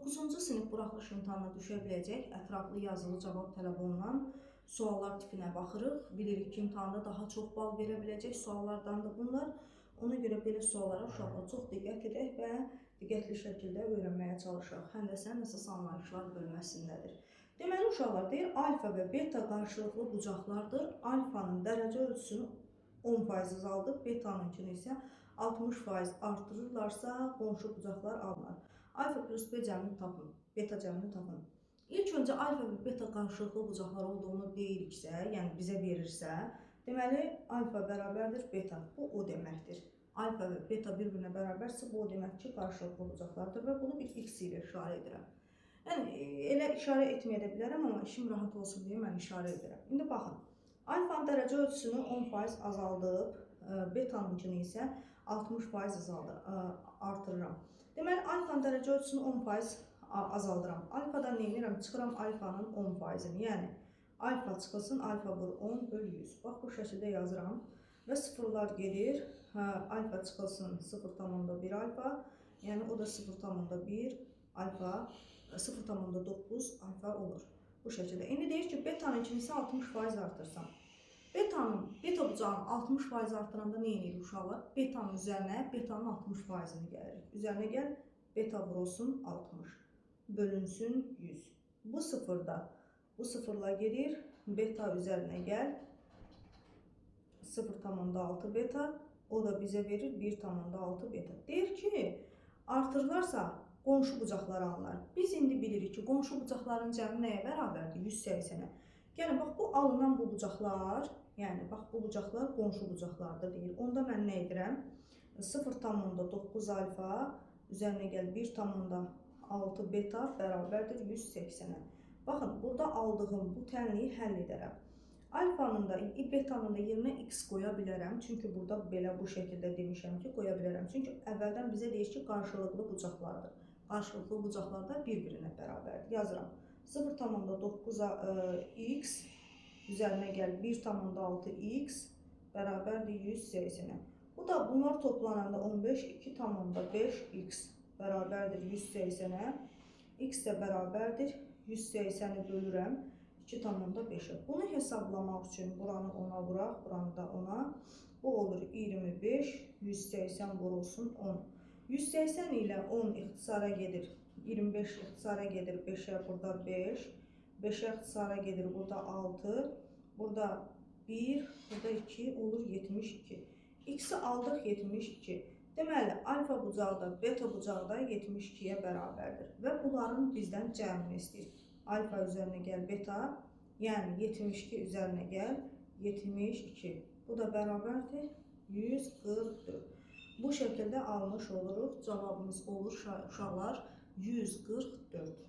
9-cu sinif buraxılış imtahanına düşə biləcək ətraflı yazılı cavab tələb olunan suallar tipinə baxırıq. Bilirik ki, imtahanda daha çox bal verə biləcək suallardandır bunlar. Ona görə belə suallara uşaqlar çox diqqət edək və diqqətli şəkildə öyrənməyə çalışaq. Həndəsənin əsas anlayışlar bölməsindədir. Deməli, uşaqlar deyir, alfa və beta qarşılıqlı bucaqlardır. Alfanın dərəcə ölçüsünü 10% azaldıb, betanınkini isə 60% artırırlarsa, qonşu bucaqlar alınır. Alfa plus B cəmini tapın, beta cəmini tapın. İlk öncə alfa və beta qarşılıqlı bucaqlar olduğunu deyiriksə, yəni bizə verirsə, deməli, alfa bərabərdir beta. Bu o deməkdir. Alfa və beta bir-birinə bərabərsə, bu o demək ki, qarşılıqlı bucaqlardır və bunu bir x ilə işarə edirəm. Yəni, elə işarə etməyə də bilərəm, amma işim rahat olsun deyə mən işarə edirəm. İndi baxın, alfanın dərəcə ölçüsünü 10% azaldıb, betanınkini isə 60% artırıram. Deməli, alfanın dərəcə ölçüsünü 10% azaldıram. Alfadan nə edirəm? Çıxıram alfanın 10%-ni. Yəni, alfa çıxılsın, alfa vur 10 böl 100. Bax, bu şəkildə yazıram və sıfırlar gedir. Alfa çıxılsın 0,1 alfa. Yəni, o da 0,1 alfa, 0,9 alfa olur. Bu şəkildə. İndi deyir ki, betanınkini isə 60% artırsam. Beta bucağını 60% artıranda nə edir uşaqlar? Betanın üzərinə betanın 60%-ni gəlirik. Üzərinə gəl, beta vurulsun 60. Bölünsün 100. Bu sıfırda, bu sıfırla gedir. Beta üzərinə gəl. 0,6 beta. O da bizə verir 1,6 beta. Deyir ki, artırılarsa qonşu bucaqlar alınır. Biz indi bilirik ki, qonşu bucaqların cəmi nəyə bərabərdir? 180-ə. Gəlin, bax, bu alınan bu bucaqlar, yəni, bax, bu bucaqlar qonşu bucaqlardır deyir. Onda mən nə edirəm? 0,9 alfa, üzərinə gəl 1,6 beta bərabərdir 180-ə. Baxın, burada aldığım bu tənliyi həll edərəm. Alfanın da, betanın da yerinə x qoya bilərəm. Çünki burada belə bu şəkildə demişəm ki, qoya bilərəm. Çünki əvvəldən bizə deyir ki, qarşılıqlı bucaqlardır. Qarşılıqlı bucaqlar da bir-birinə bərabərdir. Yazıram. 0,9 x üzərinə gəl 1,6 x bərabərdir 180-ə. Bu da bunlar toplananda 15, 2,5 x bərabərdir 180-ə. X də bərabərdir 180-i bölürəm 2,5-ə. Bunu hesablamaq üçün buranı 10-a vuraq, buranı da 10-a. Bu olur 25, 180 vurulsun 10. 180 ilə 10 ixtisara gedir. 25 ixtisara gedir, 5-ə burada 5. 5-ə ixtisara gedir, burada 6. Burada 1, burada 2 olur 72. X-i aldıq 72. Deməli, alfa bucağı da, beta bucağı da 72-yə bərabərdir. Və bunların bizdən cəmini istəyir. Alfa üzərinə gəl beta, yəni 72 üzərinə gəl 72. Bu da bərabərdir 144. Bu şəkildə almış oluruq. Cavabımız olur uşaqlar 144.